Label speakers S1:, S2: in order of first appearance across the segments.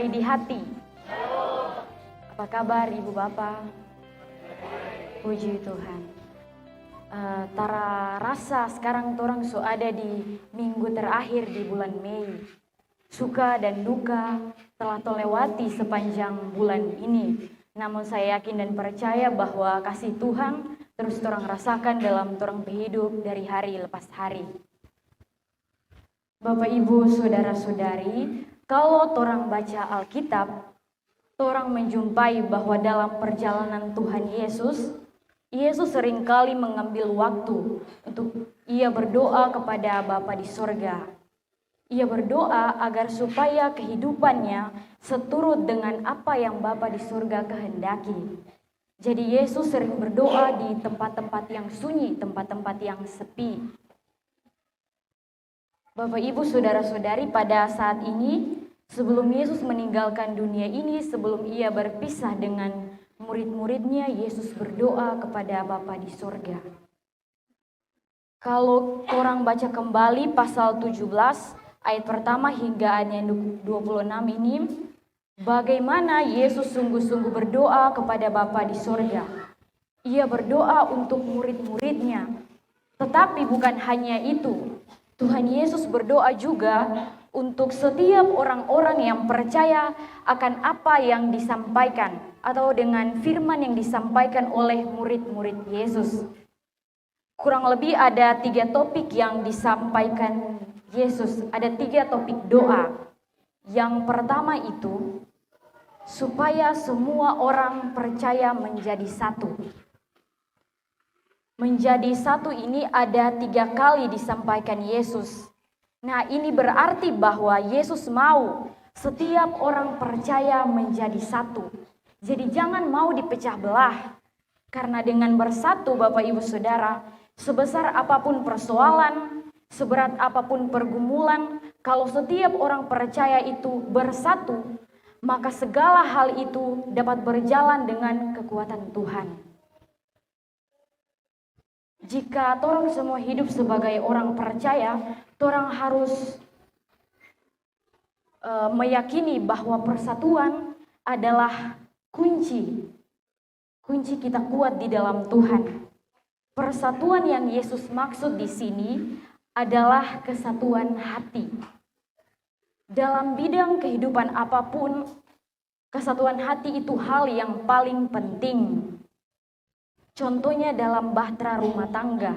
S1: di hati. Apa kabar Ibu Bapak? Puji Tuhan. Tara rasa sekarang torang so ada di minggu terakhir di bulan Mei. Suka dan duka telah terlewati sepanjang bulan ini. Namun saya yakin dan percaya bahwa kasih Tuhan terus torang rasakan dalam torang hidup dari hari lepas hari. Bapak Ibu saudara-saudari, kalau torang baca Alkitab, torang menjumpai bahwa dalam perjalanan Tuhan Yesus seringkali mengambil waktu untuk ia berdoa kepada Bapa di sorga. Ia berdoa agar supaya kehidupannya seturut dengan apa yang Bapa di sorga kehendaki. Jadi Yesus sering berdoa di tempat-tempat yang sunyi, tempat-tempat yang sepi. Bapak Ibu saudara-saudari, pada saat ini sebelum Yesus meninggalkan dunia ini, sebelum ia berpisah dengan murid-muridnya, Yesus berdoa kepada Bapa di sorga. Kalau orang baca kembali pasal 17 ayat pertama hingga ayat 26 ini, bagaimana Yesus sungguh-sungguh berdoa kepada Bapa di sorga. Ia berdoa untuk murid-muridnya. Tetapi bukan hanya itu. Tuhan Yesus berdoa juga untuk setiap orang-orang yang percaya akan apa yang disampaikan atau dengan firman yang disampaikan oleh murid-murid Yesus. Kurang lebih ada 3 topik yang disampaikan Yesus. Ada 3 topik doa. Yang pertama itu, supaya semua orang percaya menjadi satu. Menjadi satu ini ada 3 kali disampaikan Yesus. Nah, ini berarti bahwa Yesus mau setiap orang percaya menjadi satu. Jadi jangan mau dipecah belah. Karena dengan bersatu Bapak Ibu Saudara, sebesar apapun persoalan, seberat apapun pergumulan, kalau setiap orang percaya itu bersatu, maka segala hal itu dapat berjalan dengan kekuatan Tuhan. Jika torang semua hidup sebagai orang percaya, torang harus meyakini bahwa persatuan adalah kunci kita kuat di dalam Tuhan. Persatuan yang Yesus maksud di sini adalah kesatuan hati. Dalam bidang kehidupan apapun, kesatuan hati itu hal yang paling penting. Contohnya dalam bahtera rumah tangga.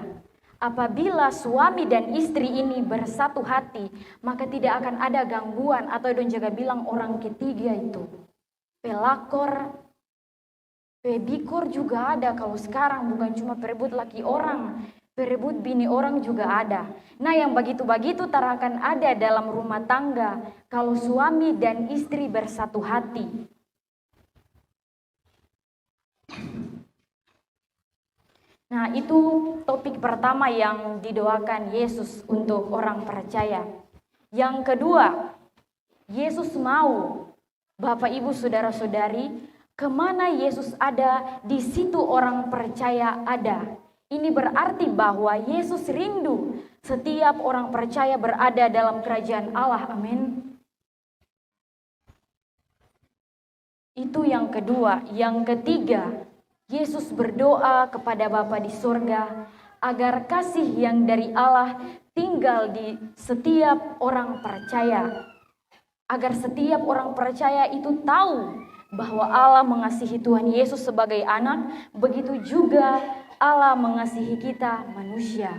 S1: Apabila suami dan istri ini bersatu hati, maka tidak akan ada gangguan atau don jaga bilang orang ketiga itu. Pelakor, pebikor juga ada kalau sekarang, bukan cuma perebut laki orang, perebut bini orang juga ada. Nah, yang begitu-begitu akan ada dalam rumah tangga kalau suami dan istri bersatu hati. Nah, itu topik pertama yang didoakan Yesus untuk orang percaya. Yang kedua, Yesus mau Bapak Ibu Saudara-saudari, kemana Yesus ada, di situ orang percaya ada. Ini berarti bahwa Yesus rindu setiap orang percaya berada dalam kerajaan Allah. Amin. Itu yang kedua. Yang ketiga, Yesus berdoa kepada Bapa di sorga agar kasih yang dari Allah tinggal di setiap orang percaya. Agar setiap orang percaya itu tahu bahwa Allah mengasihi Tuhan Yesus sebagai anak, begitu juga Allah mengasihi kita manusia.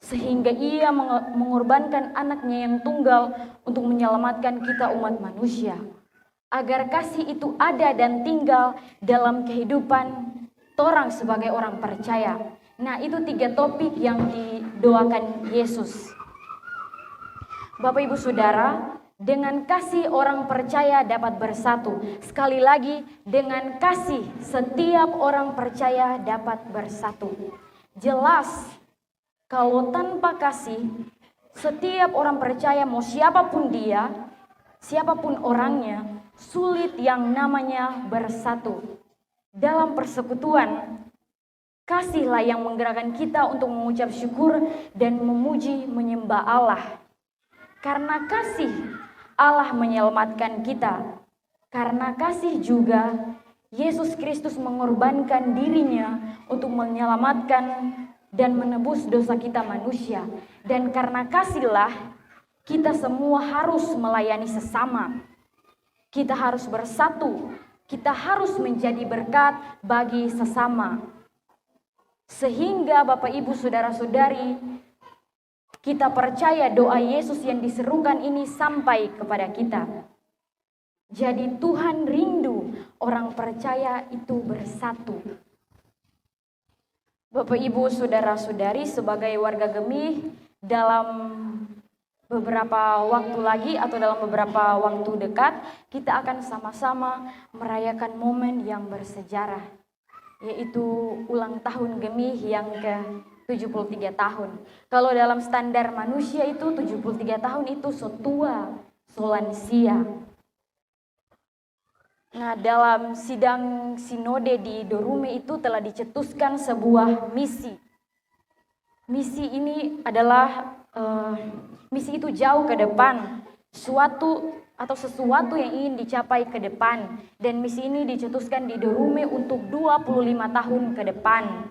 S1: Sehingga ia mengorbankan anaknya yang tunggal untuk menyelamatkan kita umat manusia. Agar kasih itu ada dan tinggal dalam kehidupan torang sebagai orang percaya. Nah, itu 3 topik yang didoakan Yesus. Bapak Ibu Saudara, dengan kasih orang percaya dapat bersatu. Sekali lagi, dengan kasih setiap orang percaya dapat bersatu. Jelas, kalau tanpa kasih, setiap orang percaya mau siapapun dia, siapapun orangnya, sulit yang namanya bersatu. Dalam persekutuan, kasihlah yang menggerakkan kita untuk mengucap syukur dan memuji menyembah Allah. Karena kasih Allah menyelamatkan kita. Karena kasih juga Yesus Kristus mengorbankan dirinya untuk menyelamatkan dan menebus dosa kita manusia. Dan karena kasihlah kita semua harus melayani sesama. Kita harus bersatu. Kita harus menjadi berkat bagi sesama. Sehingga Bapak Ibu Saudara-saudari, kita percaya doa Yesus yang diserukan ini sampai kepada kita. Jadi Tuhan rindu orang percaya itu bersatu. Bapak Ibu Saudara-saudari, sebagai warga Gemih, dalam beberapa waktu lagi atau dalam beberapa waktu dekat, kita akan sama-sama merayakan momen yang bersejarah, yaitu ulang tahun Gemih yang ke-73 tahun. Kalau dalam standar manusia itu 73 tahun itu so tua, so lansia. Nah, dalam sidang sinode di Dorume itu telah dicetuskan sebuah misi. Misi ini adalah misi itu jauh ke depan, sesuatu yang ingin dicapai ke depan. Dan misi ini dicetuskan di Dorume untuk 25 tahun ke depan,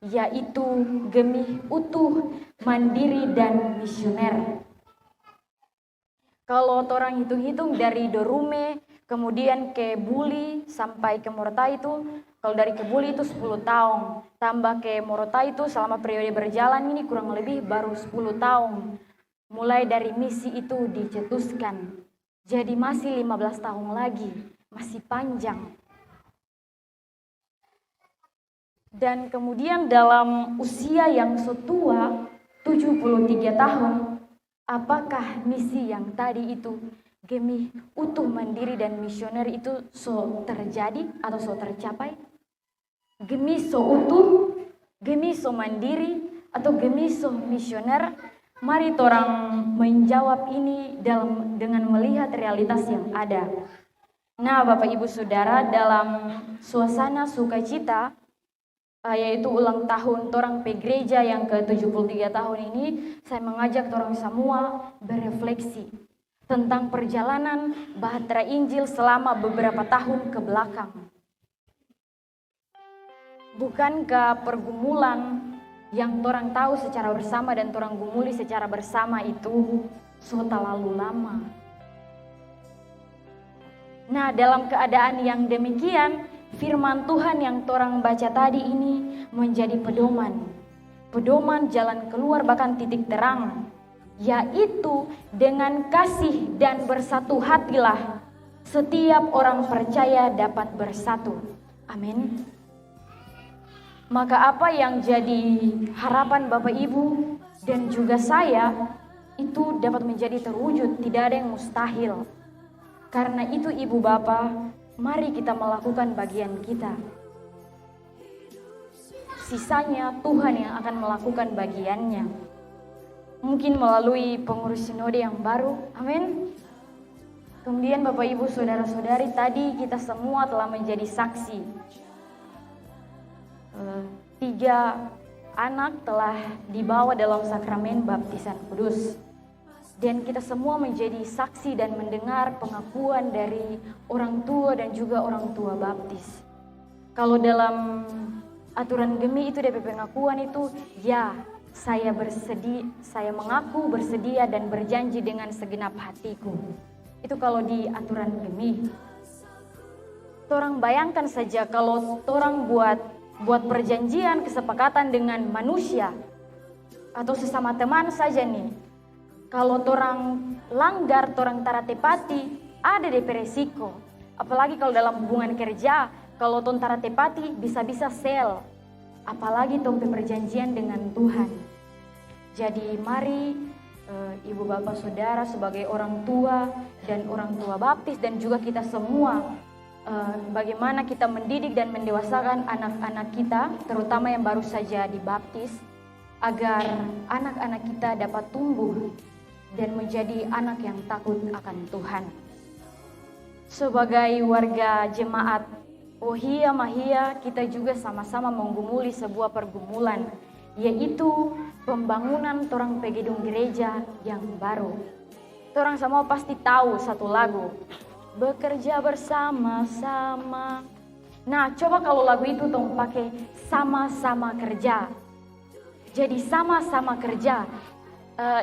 S1: yaitu Gemih utuh, mandiri, dan misioner. Kalau orang hitung-hitung dari Dorume kemudian ke Buli sampai ke Morotai itu, kalau dari ke Buli itu 10 tahun, tambah ke Morotai itu selama periode berjalan ini kurang lebih baru 10 tahun. Mulai dari misi itu dicetuskan. Jadi masih 15 tahun lagi, masih panjang. Dan kemudian dalam usia yang setua 73 tahun, apakah misi yang tadi itu Gemih utuh, mandiri, dan misioner itu so terjadi atau so tercapai? Gemih so utuh, Gemih so mandiri, atau Gemih so misioner? Mari orang menjawab ini dengan melihat realitas yang ada. Nah, Bapak Ibu Saudara, dalam suasana sukacita, yaitu ulang tahun torang pe gereja yang ke-73 tahun ini, saya mengajak orang semua berefleksi tentang perjalanan Bahtera Injil selama beberapa tahun ke belakang. Bukankah pergumulan yang torang tahu secara bersama dan torang gumuli secara bersama itu sudah terlalu lama? Nah, dalam keadaan yang demikian, firman Tuhan yang torang baca tadi ini menjadi pedoman. Pedoman jalan keluar bahkan titik terang, yaitu dengan kasih dan bersatu hatilah setiap orang percaya dapat bersatu. Amin. Maka apa yang jadi harapan Bapak Ibu dan juga saya itu dapat menjadi terwujud, tidak ada yang mustahil. Karena itu Ibu Bapak, mari kita melakukan bagian kita. Sisanya Tuhan yang akan melakukan bagiannya. Mungkin melalui pengurus sinode yang baru, amin. Kemudian Bapak Ibu Saudara-saudari, tadi kita semua telah menjadi saksi. 3 anak telah dibawa dalam sakramen baptisan kudus. Dan kita semua menjadi saksi dan mendengar pengakuan dari orang tua dan juga orang tua baptis. Kalau dalam aturan Gemih itu DP pengakuan itu, ya, saya bersedia, saya mengaku bersedia dan berjanji dengan segenap hatiku. Itu kalau di aturan Gemih. Torang bayangkan saja kalau torang buat perjanjian kesepakatan dengan manusia atau sesama teman saja nih. Kalau torang langgar, torang tara tepati, ada DP resiko. Apalagi kalau dalam hubungan kerja, kalau ton tara tepati bisa-bisa sel. Apalagi tong perjanjian dengan Tuhan. Jadi mari Ibu Bapak Saudara sebagai orang tua dan orang tua baptis dan juga kita semua, bagaimana kita mendidik dan mendewasakan anak-anak kita, terutama yang baru saja dibaptis, agar anak-anak kita dapat tumbuh dan menjadi anak yang takut akan Tuhan. Sebagai warga jemaat Ohia Mahia, kita juga sama-sama menggumuli sebuah pergumulan, yaitu pembangunan torang gedung gereja yang baru. Orang semua pasti tahu satu lagu, bekerja bersama-sama. Nah, coba kalau lagu itu tong pakai sama-sama kerja. Jadi sama-sama kerja.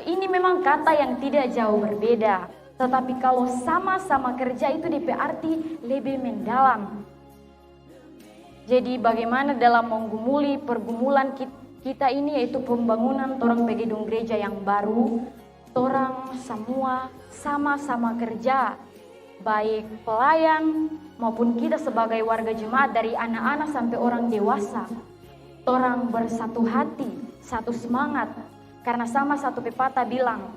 S1: Ini memang kata yang tidak jauh berbeda. Tetapi kalau sama-sama kerja itu DP arti lebih mendalam. Jadi bagaimana dalam menggumuli pergumulan kita ini, yaitu pembangunan torang gedung gereja yang baru. Torang semua sama-sama kerja, baik pelayan maupun kita sebagai warga jemaat dari anak-anak sampai orang dewasa. Torang bersatu hati, satu semangat, karena sama satu pepatah bilang,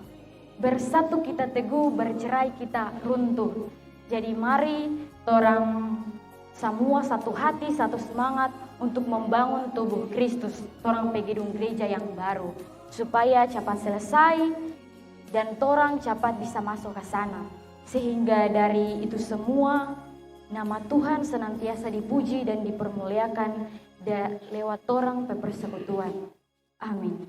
S1: bersatu kita teguh, bercerai kita runtuh. Jadi mari torang semua satu hati, satu semangat untuk membangun tubuh Kristus, torang gedung gereja yang baru, supaya cepat selesai dan torang cepat bisa masuk ke sana. Sehingga dari itu semua, nama Tuhan senantiasa dipuji dan dipermuliakan lewat torang persekutuan. Amin.